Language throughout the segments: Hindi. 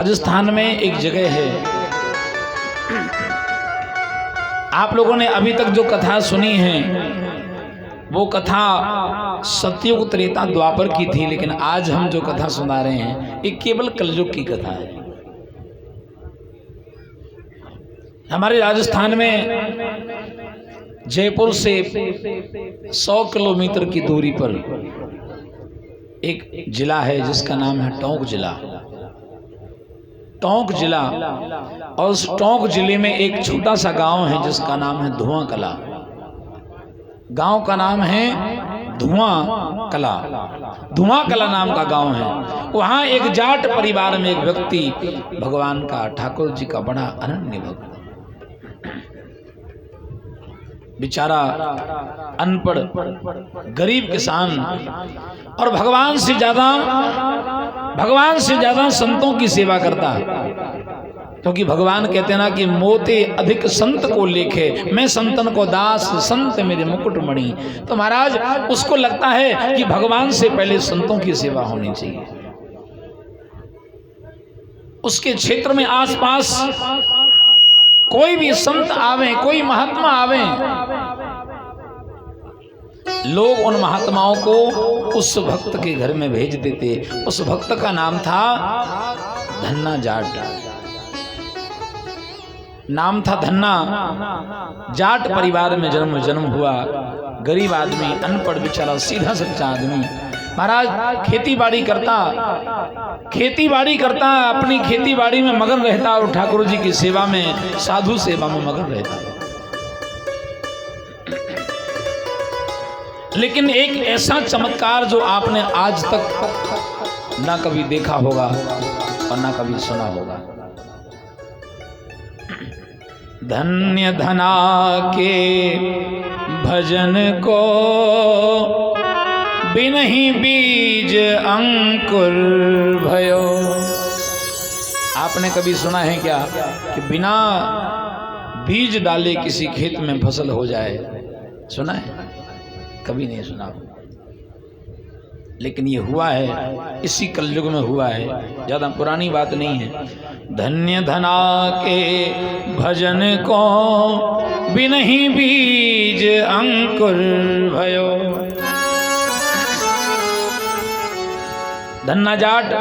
राजस्थान में एक जगह है, आप लोगों ने अभी तक जो कथा सुनी है वो कथा सतयुग त्रेता द्वापर की थी, लेकिन आज हम जो कथा सुना रहे हैं ये केवल कलयुग की कथा है। हमारे राजस्थान में जयपुर से 100 किलोमीटर की दूरी पर एक जिला है जिसका नाम है टोंक जिला। टोंक जिला, और उस टोंक जिले में एक छोटा सा गांव है जिसका नाम है धुआं कला। गांव का नाम है धुआं कला। धुआं कला नाम का गांव है। वहां एक जाट परिवार में एक व्यक्ति भगवान का, ठाकुर जी का बड़ा अनन्य भक्त, बेचारा अनपढ़ गरीब किसान, और भगवान से ज्यादा संतों की सेवा करता है, क्योंकि भगवान कहते हैं ना कि मोते अधिक संत को लेखे, मैं संतन को दास, संत मेरे मुकुटमणि। तो महाराज उसको लगता है कि भगवान से पहले संतों की सेवा होनी चाहिए। उसके क्षेत्र में आसपास कोई भी संत आवे, कोई महात्मा आवे, लोग उन महात्माओं को उस भक्त के घर में भेज देते। उस भक्त का नाम था धन्ना जाट। नाम था धन्ना। जाट परिवार में जन्म हुआ, गरीब आदमी, अनपढ़ बेचारा, सीधा सच्चा आदमी। महाराज खेती बाड़ी करता, अपनी खेती बाड़ी में मगन रहता और ठाकुर जी की सेवा में, साधु सेवा में मगन रहता। लेकिन एक ऐसा चमत्कार जो आपने आज तक ना कभी देखा होगा और ना कभी सुना होगा। धन्य धना के भजन को बिनहि बीज अंकुर भयो। आपने कभी सुना है क्या कि बिना बीज डाले किसी खेत में फसल हो जाए? सुना है? कभी नहीं सुना। लेकिन ये हुआ है, इसी कलयुग में हुआ है, ज्यादा पुरानी बात नहीं है। धन्य धना के भजन को बिनहि बीज अंकुर भयो। धन्ना जाट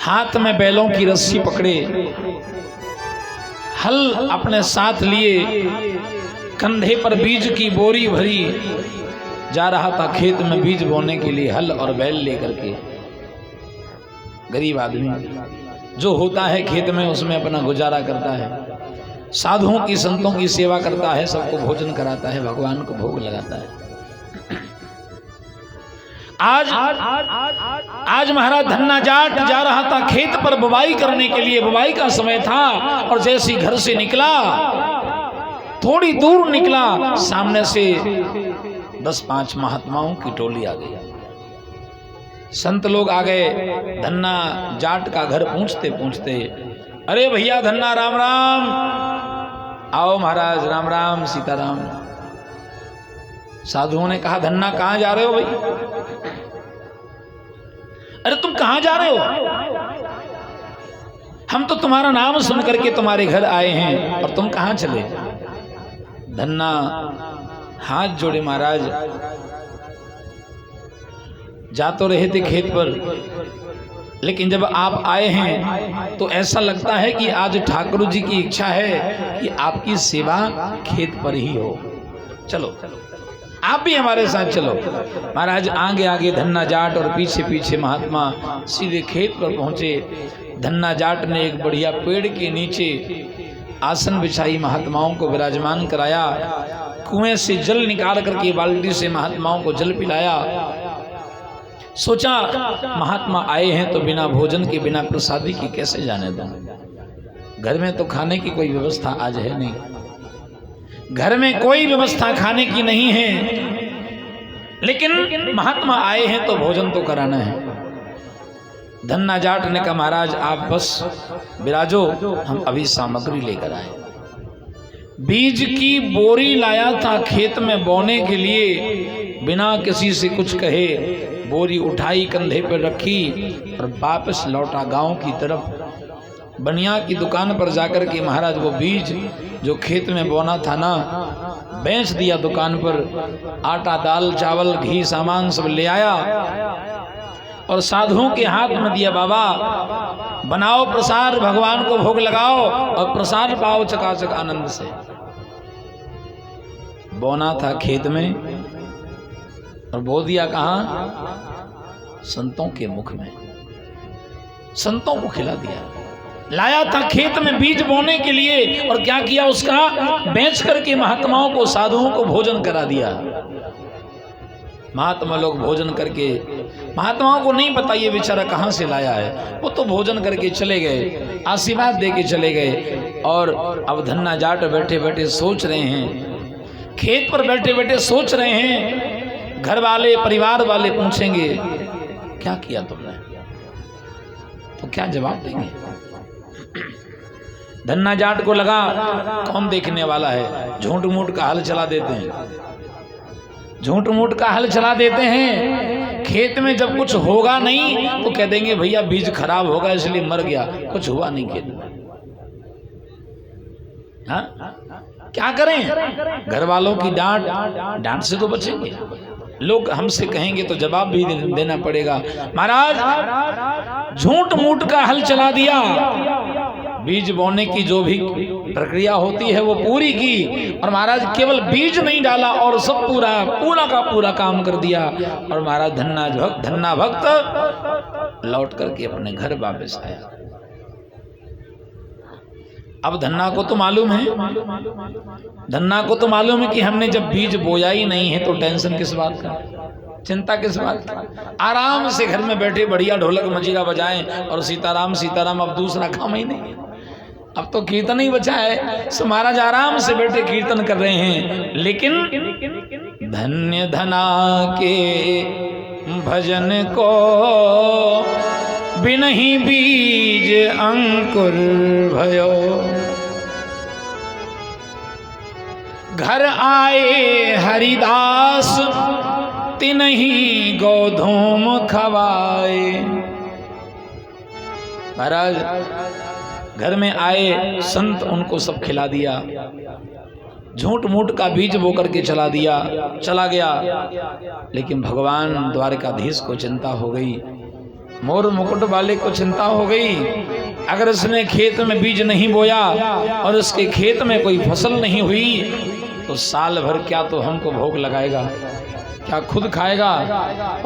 हाथ में बैलों की रस्सी पकड़े, हल अपने साथ लिए, कंधे पर बीज की बोरी भरी, जा रहा था खेत में बीज बोने के लिए, हल और बैल लेकर के। गरीब आदमी जो होता है खेत में उसमें अपना गुजारा करता है, साधुओं की, संतों की सेवा करता है, सबको भोजन कराता है, भगवान को भोग लगाता है। आज महाराज धन्ना जाट जा रहा था खेत पर बुवाई करने के लिए। बुवाई का समय था और जैसे ही घर से निकला, थोड़ी दूर निकला, सामने से 10-5 महात्माओं की टोली आ गई। संत लोग आ गए। धन्ना जाट का घर पूछते पूछते, अरे भैया धन्ना, राम राम। आओ महाराज, राम राम, सीताराम। साधुओं ने कहा, धन्ना कहाँ जा रहे हो भाई? अरे तुम कहाँ जा रहे हो? हम तो तुम्हारा नाम सुन करके तुम्हारे घर आए हैं और तुम कहाँ चले? धन्ना हाथ जोड़े, महाराज जा तो रहे थे खेत पर, लेकिन जब आप आए हैं तो ऐसा लगता है कि आज ठाकुर जी की इच्छा है कि आपकी सेवा खेत पर ही हो। चलो आप भी हमारे साथ चलो। महाराज आगे आगे धन्ना जाट और पीछे पीछे महात्मा सीधे खेत पर पहुंचे। धन्ना जाट ने एक बढ़िया पेड़ के नीचे आसन बिछाई, महात्माओं को विराजमान कराया, कुएं से जल निकाल करके बाल्टी से महात्माओं को जल पिलाया। सोचा महात्मा आए हैं तो बिना भोजन के, बिना प्रसादी की कैसे जाने दूं? घर में तो खाने की कोई व्यवस्था आज है नहीं, घर में कोई व्यवस्था खाने की नहीं है, लेकिन महात्मा आए हैं तो भोजन तो कराना है। धन्ना जाट ने कहा, महाराज आप बस विराजो, हम अभी सामग्री लेकर आए। बीज की बोरी लाया था खेत में बोने के लिए, बिना किसी से कुछ कहे बोरी उठाई, कंधे पर रखी और वापस लौटा गांव की तरफ। बनिया की दुकान पर जाकर के महाराज वो बीज जो खेत में बोना था ना, बेच दिया दुकान पर। आटा, दाल, चावल, घी, सामान सब ले आया और साधुओं के हाथ में दिया। बाबा बनाओ प्रसाद, भगवान को भोग लगाओ और प्रसाद पाओ चकाचक आनंद से। बोना था खेत में और बो दिया कहाँ? संतों के मुख में, संतों को खिला दिया। लाया था खेत में बीज बोने के लिए और क्या किया? उसका बेच करके महात्माओं को, साधुओं को भोजन करा दिया। महात्मा लोग भोजन करके, महात्माओं को नहीं पता ये बेचारा कहाँ से लाया है, वो तो भोजन करके चले गए, आशीर्वाद दे के चले गए। और अब धन्ना जाट बैठे बैठे सोच रहे हैं, खेत पर बैठे बैठे सोच रहे हैं। घर वाले, परिवार वाले पूछेंगे क्या किया तुमने, तो क्या जवाब देंगे? धन्ना जाट को लगा कौन देखने वाला है, झूठ मूठ का हल चला देते हैं, झूठ मूठ का हल चला देते हैं। खेत में जब कुछ होगा नहीं तो कह देंगे भैया बीज खराब होगा इसलिए मर गया, कुछ हुआ नहीं खेत में। हाँ क्या करें? घर वालों की डांट से तो बचेंगे, लोग हमसे कहेंगे तो जवाब भी देना पड़ेगा। महाराज झूठ मूठ का हल चला दिया, बीज बोने की जो भी प्रक्रिया होती है वो पूरी की, और महाराज केवल बीज नहीं डाला और सब पूरा का पूरा काम कर दिया। और महाराज धन्ना भक्त लौट करके अपने घर वापस आया। अब धन्ना को तो मालूम है, धन्ना को तो मालूम है कि हमने जब बीज बोया ही नहीं है तो टेंशन किस बात का, चिंता किस बात की। आराम से घर में बैठे बढ़िया ढोलक मजीरा बजाएं और सीताराम सीताराम, अब दूसरा काम ही नहीं है, अब तो कीर्तन ही बचा है। सो महाराज आराम से बैठे कीर्तन कर रहे हैं। लेकिन धन्य धना के भजन को बिनहि बीज अंकुर भयो, घर आए हरिदास तिनहि गोधूम खवाए। महाराज घर में आए संत, उनको सब खिला दिया, झूठ मूठ का बीज बो करके चला गया। लेकिन भगवान द्वारकाधीश को चिंता हो गई, मोर मुकुट वाले को चिंता हो गई। अगर इसने खेत में बीज नहीं बोया और इसके खेत में कोई फसल नहीं हुई तो साल भर क्या तो हमको भोग लगाएगा, क्या खुद खाएगा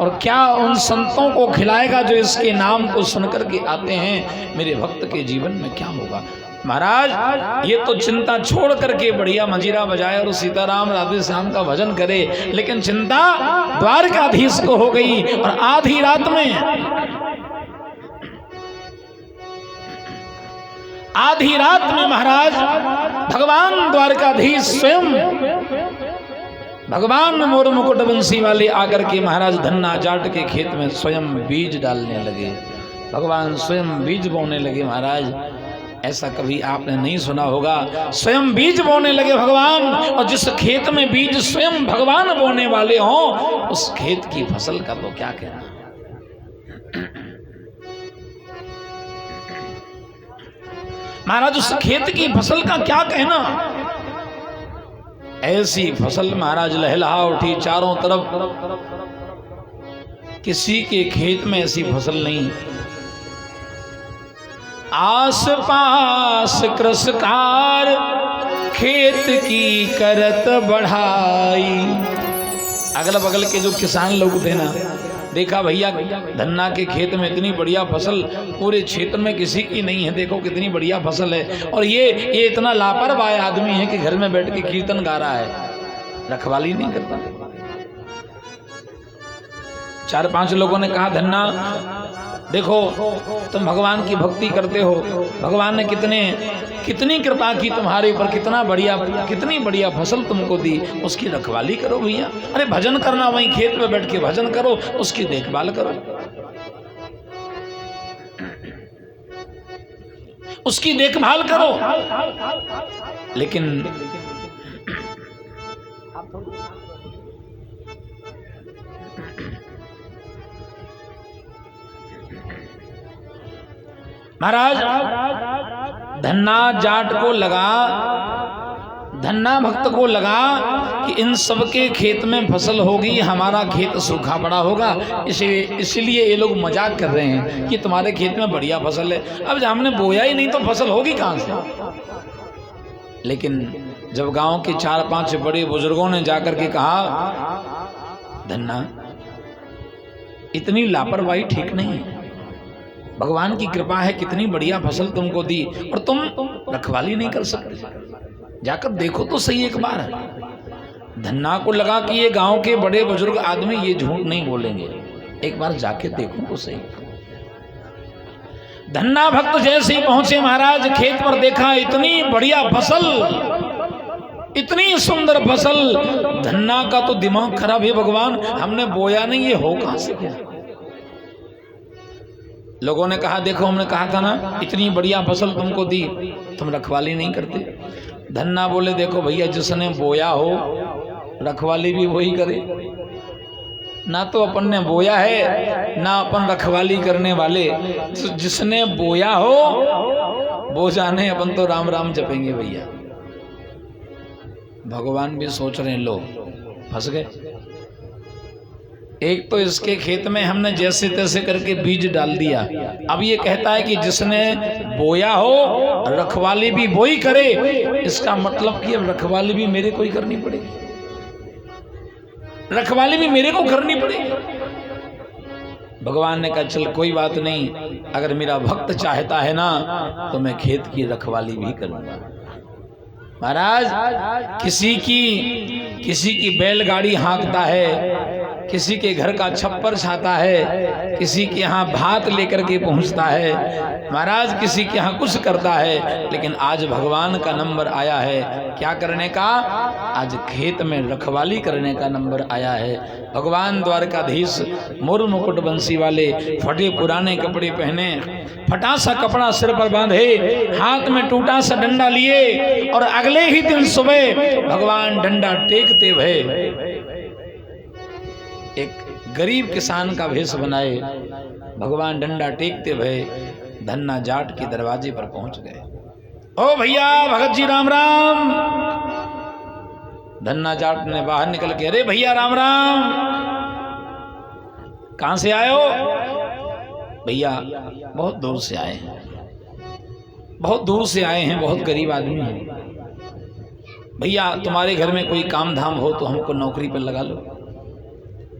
और क्या उन संतों को खिलाएगा जो इसके नाम को सुनकर के आते हैं। मेरे भक्त के जीवन में क्या होगा? महाराज ये तो चिंता छोड़ करके बढ़िया मंजीरा बजाए और सीताराम राधे श्याम का भजन करे, लेकिन चिंता द्वारकाधीश को हो गई। और आधी रात में महाराज भगवान द्वारकाधीश स्वयं, भगवान मोर मुकुट बंसी वाले आकर के महाराज धन्ना जाट के खेत में स्वयं बीज डालने लगे, भगवान स्वयं बीज बोने लगे। महाराज ऐसा कभी आपने नहीं सुना होगा, स्वयं बीज बोने लगे भगवान। और जिस खेत में बीज स्वयं भगवान बोने वाले हों उस खेत की फसल का तो क्या कहना। महाराज उस खेत की फसल का क्या कहना। ऐसी फसल महाराज लहलहा उठी चारों तरफ, किसी के खेत में ऐसी फसल नहीं। आस पास कृषकार खेत की करत बढ़ाई। अगल बगल के जो किसान लोग थे ना, देखा भैया धन्ना के खेत में इतनी बढ़िया फसल पूरे क्षेत्र में किसी की नहीं है, देखो कितनी बढ़िया फसल है। और ये इतना लापरवाह आदमी है कि घर में बैठ के कीर्तन गा रहा है, रखवाली नहीं करता। 4-5 लोगों ने कहा धन्ना देखो तुम भगवान की भक्ति करते हो, भगवान ने कितनी कृपा की तुम्हारे ऊपर, कितनी बढ़िया फसल तुमको दी, उसकी रखवाली करो भैया। अरे भजन करना वहीं खेत में बैठ के भजन करो, उसकी देखभाल करो, उसकी देखभाल करो। लेकिन महाराज धन्ना जाट को लगा, धन्ना भक्त को लगा कि इन सबके खेत में फसल होगी, हमारा खेत सूखा पड़ा होगा, इसलिए ये लोग मजाक कर रहे हैं कि तुम्हारे खेत में बढ़िया फसल है। अब जब हमने बोया ही नहीं तो फसल होगी कहां से। लेकिन जब गांव के 4-5 बड़े बुजुर्गों ने जाकर के कहा, धन्ना इतनी लापरवाही ठीक नहीं है, भगवान की कृपा है, कितनी बढ़िया फसल तुमको दी और तुम रखवाली नहीं कर सकते, जाकर देखो तो सही एक बार। धन्ना को लगा कि ये गांव के बड़े बुजुर्ग आदमी ये झूठ नहीं बोलेंगे, एक बार जाके देखो तो सही। धन्ना भक्त जैसे ही पहुंचे महाराज, खेत पर देखा इतनी बढ़िया फसल, इतनी सुंदर फसल। धन्ना का तो दिमाग खराब है, भगवान हमने बोया नहीं, ये हो कहां से गया। लोगों ने कहा, देखो हमने कहा था ना इतनी बढ़िया फसल तुमको दी, तुम रखवाली नहीं करते। धन्ना बोले, देखो भैया जिसने बोया हो रखवाली भी वही करे, ना तो अपन ने बोया है ना अपन रखवाली करने वाले, जिसने बोया हो वो जाने, अपन तो राम राम जपेंगे भैया। भगवान भी सोच रहे हैं, लो फंस गए। एक तो इसके खेत में हमने जैसे तैसे करके बीज डाल दिया, अब ये कहता है कि जिसने बोया हो रखवाली भी वही करे, इसका मतलब कि अब रखवाली भी मेरे को ही करनी पड़ेगी, रखवाली भी मेरे को करनी पड़ेगी। भगवान ने कहा, चल कोई बात नहीं, अगर मेरा भक्त चाहता है ना तो मैं खेत की रखवाली भी करूंगा। महाराज किसी की बैलगाड़ी हाँकता है, किसी के घर का छप्पर छाता है, किसी के यहाँ भात लेकर के पहुंचता है, महाराज किसी के यहाँ कुछ करता है, लेकिन आज भगवान का नंबर आया है क्या करने का, आज खेत में रखवाली करने का नंबर आया है। भगवान द्वारकाधीश मोर मुकुट बंसी वाले, फटे पुराने कपड़े पहने, फटा सा कपड़ा सिर पर बांधे, हाथ में टूटा सा डंडा लिए, और अगले ही दिन सुबह भगवान डंडा टेकते हुए एक गरीब किसान का भेष बनाए, भगवान डंडा टेकते हुए धन्ना जाट के दरवाजे पर पहुंच गए। ओ भैया भगत जी राम राम। धन्ना जाट ने बाहर निकल के, अरे भैया राम राम, कहां से आए हो? भैया बहुत दूर से आए हैं, बहुत दूर से आए हैं, बहुत गरीब आदमी हैं। भैया तुम्हारे घर में कोई काम धाम हो तो हमको नौकरी पर लगा लो,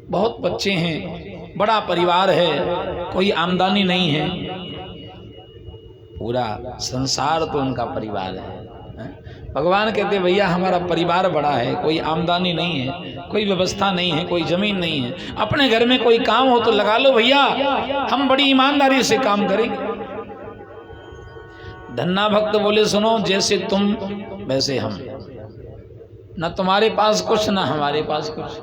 बहुत बच्चे हैं, बड़ा परिवार है, कोई आमदनी नहीं है, पूरा संसार तो उनका परिवार है। भगवान कहते भैया हमारा परिवार बड़ा है, कोई आमदनी नहीं है, कोई व्यवस्था नहीं है, कोई जमीन नहीं है, अपने घर में कोई काम हो तो लगा लो भैया, हम बड़ी ईमानदारी से काम करेंगे। धन्ना भक्त बोले, सुनो जैसे तुम वैसे हम, ना तुम्हारे पास कुछ ना हमारे पास कुछ,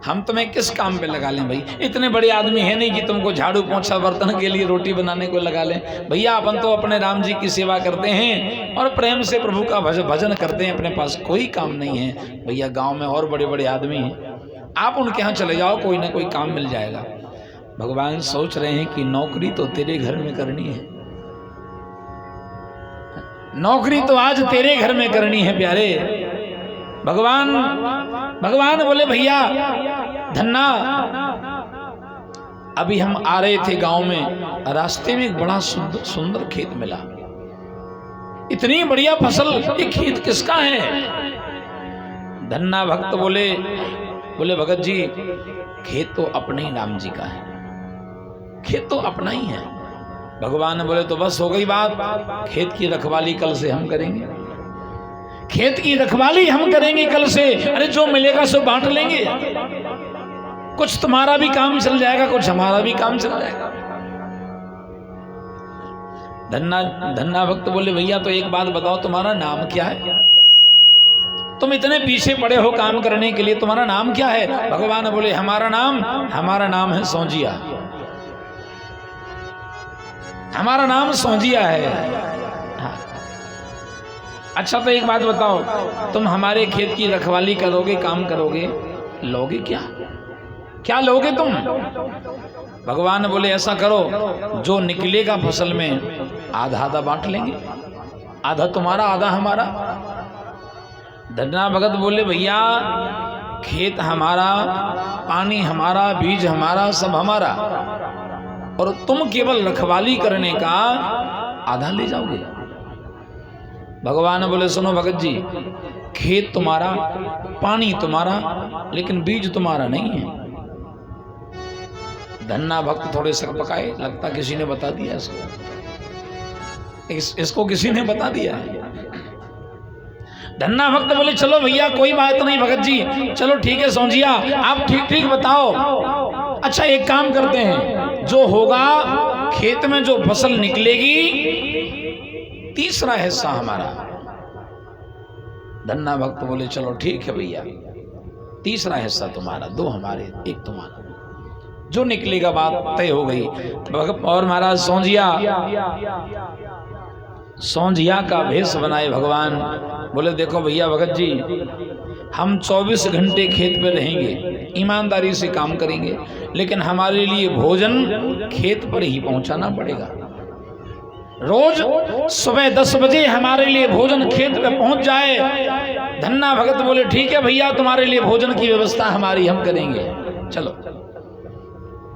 हम तुम्हें किस काम पे लगा लें भाई, इतने बड़े आदमी है नहीं कि तुमको झाड़ू पोंछा बर्तन के लिए रोटी बनाने को लगा लें। भैया अपन तो अपने राम जी की सेवा करते हैं और प्रेम से प्रभु का भजन करते हैं, अपने पास कोई काम नहीं है। भैया गांव में और बड़े बड़े आदमी हैं, आप उनके यहाँ चले जाओ, कोई ना कोई काम मिल जाएगा। भगवान सोच रहे हैं कि नौकरी तो तेरे घर में करनी है, नौकरी तो आज तेरे घर में करनी है प्यारे। भगवान बोले, भैया धन्ना, अभी हम आ रहे थे गांव में, रास्ते में एक बड़ा सुंदर खेत मिला, इतनी बढ़िया फसल, ये खेत किसका है? धन्ना भक्त बोले भगत जी खेत तो अपने ही राम जी का है, खेत तो अपना ही है। भगवान बोले, तो बस हो गई बात, खेत की रखवाली कल से हम करेंगे, खेत की रखवाली हम करेंगे कल से। अरे जो मिलेगा सो बांट लेंगे, कुछ तुम्हारा भी काम चल जाएगा, कुछ हमारा भी काम चल जाएगा। धन्ना भक्त बोले, भैया तो एक बात बताओ, तुम्हारा नाम क्या है? तुम इतने पीछे पड़े हो काम करने के लिए, तुम्हारा नाम क्या है? भगवान बोले, हमारा नाम है सौजिया, हमारा नाम सौजिया है। अच्छा तो एक बात बताओ, तुम हमारे खेत की रखवाली करोगे, काम करोगे, लोगे क्या लोगे तुम? भगवान बोले ऐसा करो, जो निकलेगा फसल में आधा आधा बांट लेंगे, आधा तुम्हारा आधा हमारा। धन्ना भगत बोले भैया खेत हमारा, पानी हमारा, बीज हमारा, सब हमारा, और तुम केवल रखवाली करने का आधा ले जाओगे। भगवान बोले सुनो भगत जी, खेत तुम्हारा, पानी तुम्हारा, लेकिन बीज तुम्हारा नहीं है। धन्ना भक्त थोड़े सक पकाए, लगता किसी ने बता दिया इसको किसी ने बता दिया है। धन्ना भक्त बोले चलो भैया कोई बात नहीं भगत जी, चलो ठीक है सौंजिया, आप ठीक ठीक बताओ। अच्छा एक काम करते हैं, जो होगा खेत में जो फसल निकलेगी तीसरा हिस्सा हमारा। धन्ना भक्त बोले चलो ठीक है भैया, तीसरा हिस्सा तुम्हारा, दो हमारे एक तुम्हारा, जो निकलेगा बात तय हो गई। और महाराज सौंजिया का भेष बनाए भगवान, बोले देखो भैया भगत जी, हम 24 घंटे खेत पे रहेंगे, ईमानदारी से काम करेंगे, लेकिन हमारे लिए भोजन खेत पर ही पहुंचाना पड़ेगा। रोज सुबह 10 बजे हमारे लिए भोजन खेत पे पहुंच जाए। धन्ना भगत बोले ठीक है भैया, तुम्हारे लिए भोजन की व्यवस्था हमारी हम करेंगे, चलो।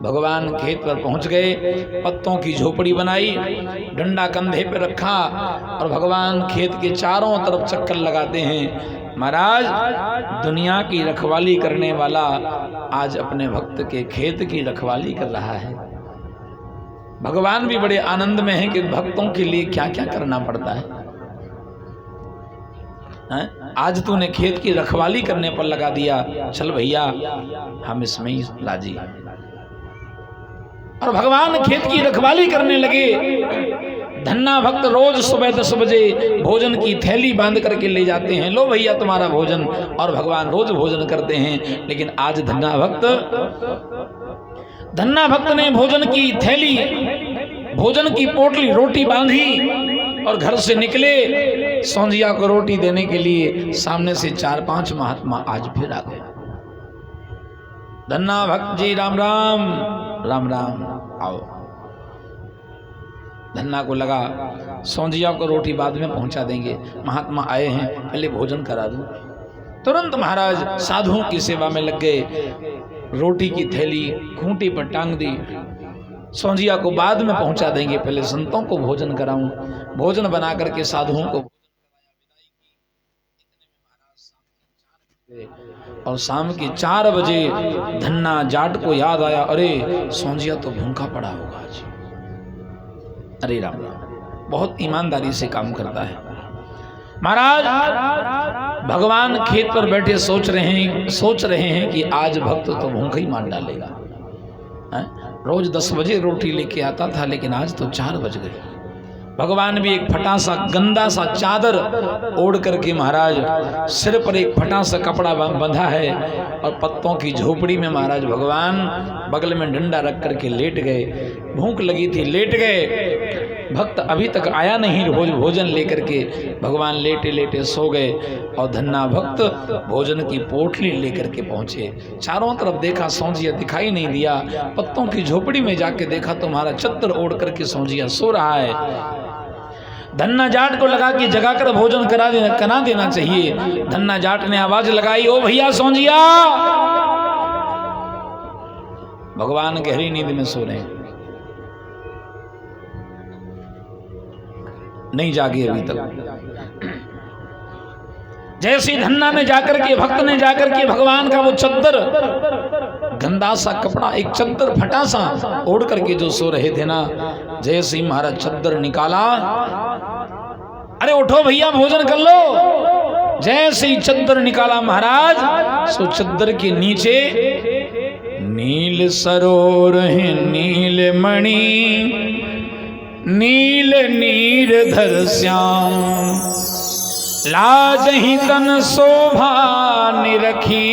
भगवान खेत पर पहुंच गए, पत्तों की झोपड़ी बनाई, डंडा कंधे पे रखा और भगवान खेत के चारों तरफ चक्कर लगाते हैं। महाराज दुनिया की रखवाली करने वाला आज अपने भक्त के खेत की रखवाली कर रहा है। भगवान भी बड़े आनंद में हैं कि भक्तों के लिए क्या क्या करना पड़ता है। आज तूने खेत की रखवाली करने पर लगा दिया, चल भैया हम इसमें ही राजी हैं। और भगवान खेत की रखवाली करने लगे। धन्ना भक्त रोज सुबह 10 बजे भोजन की थैली बांध करके ले जाते हैं, लो भैया तुम्हारा भोजन, और भगवान रोज भोजन करते हैं। लेकिन आज धन्ना भक्त ने भोजन की थैली, भोजन की पोटली, रोटी बांधी और घर से निकले सौंजिया को रोटी देने के लिए। सामने से 4-5 महात्मा आज फिर आ गए। धन्ना भक्त जी राम राम, राम राम, आओ। धन्ना को लगा सौंजिया को रोटी बाद में पहुंचा देंगे, महात्मा आए हैं पहले भोजन करा दूं। तुरंत महाराज साधुओं की सेवा में लग गए, रोटी की थैली खूंटी पर टांग दी। सौंजिया को बाद में पहुंचा देंगे, पहले संतों को भोजन कराऊं। भोजन बना करके साधुओं को, और शाम के 4 बजे धन्ना जाट को याद आया, अरे सौंजिया तो भूखा पड़ा होगा आज। अरे राम राम, बहुत ईमानदारी से काम करता है महाराज। भगवान खेत पर बैठे सोच रहे हैं कि आज भक्त तो भूखा ही मार डालेगा। रोज 10 बजे रोटी लेके आता था, लेकिन आज तो 4 बज गए। भगवान भी एक फटा सा गंदा सा चादर ओढ़ करके महाराज सिर पर एक फटा सा कपड़ा बंधा है, और पत्तों की झोपड़ी में महाराज भगवान बगल में डंडा रख करके लेट गए। भूख लगी थी, लेट गए। भक्त अभी तक आया नहीं भोजन लेकर के, भगवान लेटे लेटे सो गए। और धन्ना भक्त भोजन की पोटली लेकर के पहुंचे। चारों तरफ देखा, सौंजिया दिखाई नहीं दिया। पत्तों की झोपड़ी में जाके देखा तो हमारा चद्दर ओढ़ करके सौंजिया सो रहा है। धन्ना जाट को लगा कि जगाकर भोजन करा देना चाहिए। धन्ना जाट ने आवाज लगाई, ओ भैया सौंजिया। भगवान गहरी नींद में सो रहे हैं, नहीं जागे अभी तक। जैसे धन्ना ने जाकर के, भक्त ने जाकर के भगवान का वो चद्दर, गंदा सा कपड़ा, एक चद्दर फटा सा ओढ़ करके जो सो रहे थे ना, जैसे ही महाराज चद्दर निकाला, अरे उठो भैया भोजन कर लो। जैसे ही चद्दर निकाला महाराज, सो चद्दर के नीचे नील सरोवर है नील मणि, नील नीर धर श्याम, लाज ही तन शोभा निरखी,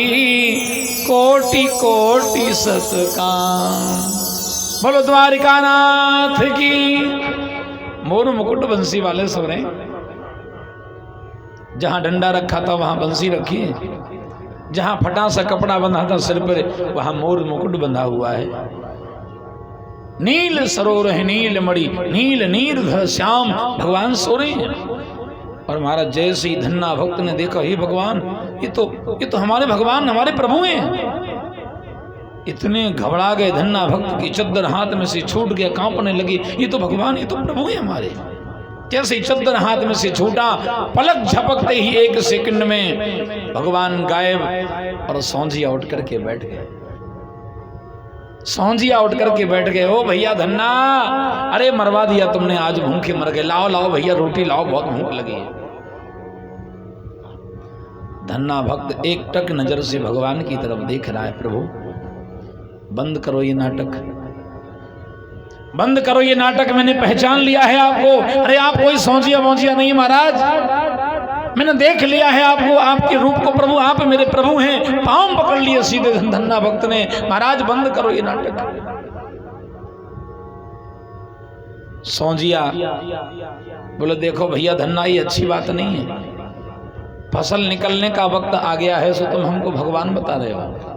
कोटि कोटि सतकाम। बोलो द्वारिका नाथ की। मोर मुकुट बंसी वाले सो रहे। जहां डंडा रखा था वहां बंसी रखी है, जहां फटा सा कपड़ा बंधा था सिर पर वहां मोर मुकुट बंधा हुआ है। नील सरोवर है नील मणि, नील नीर श्याम, भगवान सो रहे हैं। और महाराज जैसे ही धन्ना भक्त ने देखा, हे भगवान, ये तो हमारे भगवान, हमारे प्रभु हैं। इतने घबरा गए, धन्ना भक्त की चद्दर हाथ में से छूट गया, कांपने लगी, ये तो भगवान, ये तो प्रभु हैं हमारे। जैसे ही चद्दर हाथ में से छूटा, पलक झपकते ही 1 सेकंड में भगवान गायब, और सौंजिया उठ करके बैठ गए। सौंजिया उठ करके बैठ गए। ओ भैया धन्ना, अरे मरवा दिया तुमने, आज भूखे मर गए, लाओ लाओ भैया रोटी लाओ, बहुत भूख लगी है। धन्ना भक्त एक टक नजर से भगवान की तरफ देख रहा है, प्रभु बंद करो ये नाटक, बंद करो ये नाटक, मैंने पहचान लिया है आपको। अरे आप कोई सौंजिया वौंजिया नहीं महाराज, मैंने देख लिया है आपको, आपके रूप को प्रभु, आप मेरे प्रभु हैं। पांव पकड़ लिए सीधे धन्ना भक्त ने, महाराज बंद करो ये नाटक। सौंजिया बोले, देखो भैया धन्ना, ये अच्छी बात नहीं है, फसल निकलने का वक्त आ गया है, सो तुम हमको भगवान बता रहे हो।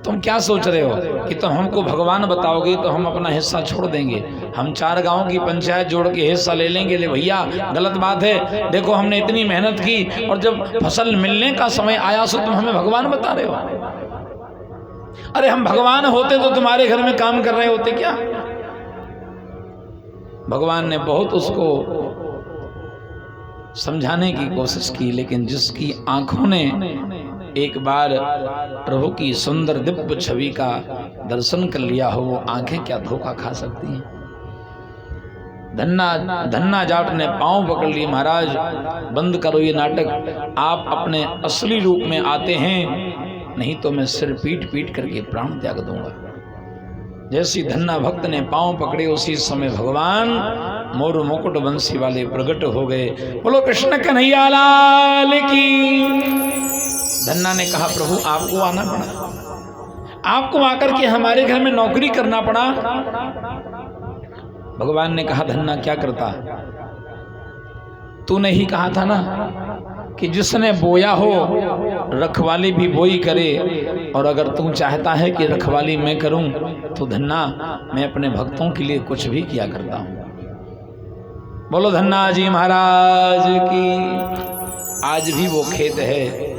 तुम क्या सोच रहे हो कि तुम हमको भगवान बताओगे तो हम अपना हिस्सा छोड़ देंगे, हम 4 गांव की पंचायत जोड़ के हिस्सा ले लेंगे? ले भैया गलत बात है। देखो हमने इतनी मेहनत की, और जब फसल मिलने का समय आया सो तुम हमें भगवान बता रहे हो। अरे हम भगवान होते तो तुम्हारे घर में काम कर रहे होते क्या? भगवान ने बहुत उसको समझाने की कोशिश की, लेकिन जिसकी आंखों ने एक बार प्रभु की सुंदर दिव्य छवि का दर्शन कर लिया हो, वो आंखें क्या धोखा खा सकती हैं? धन्ना जाट ने पांव पकड़ लिए, महाराज बंद करो ये नाटक, आप अपने असली रूप में आते हैं, नहीं तो मैं सिर पीट पीट करके प्राण त्याग दूंगा। जैसी धन्ना भक्त ने पांव पकड़े, उसी समय भगवान मोर मुकुट बंसी वाले प्रकट हो गए। बोलो कृष्ण कन्हैया लाल की। धन्ना ने कहा, प्रभु आपको आना पड़ा, आपको आकर के हमारे घर में नौकरी करना पड़ा। भगवान ने कहा, धन्ना क्या करता, तूने ही कहा था ना कि जिसने बोया हो रखवाली भी बोई करे, और अगर तू चाहता है कि रखवाली मैं करूं तो धन्ना मैं अपने भक्तों के लिए कुछ भी किया करता हूं। बोलो धन्ना जी महाराज की। आज भी वो खेत है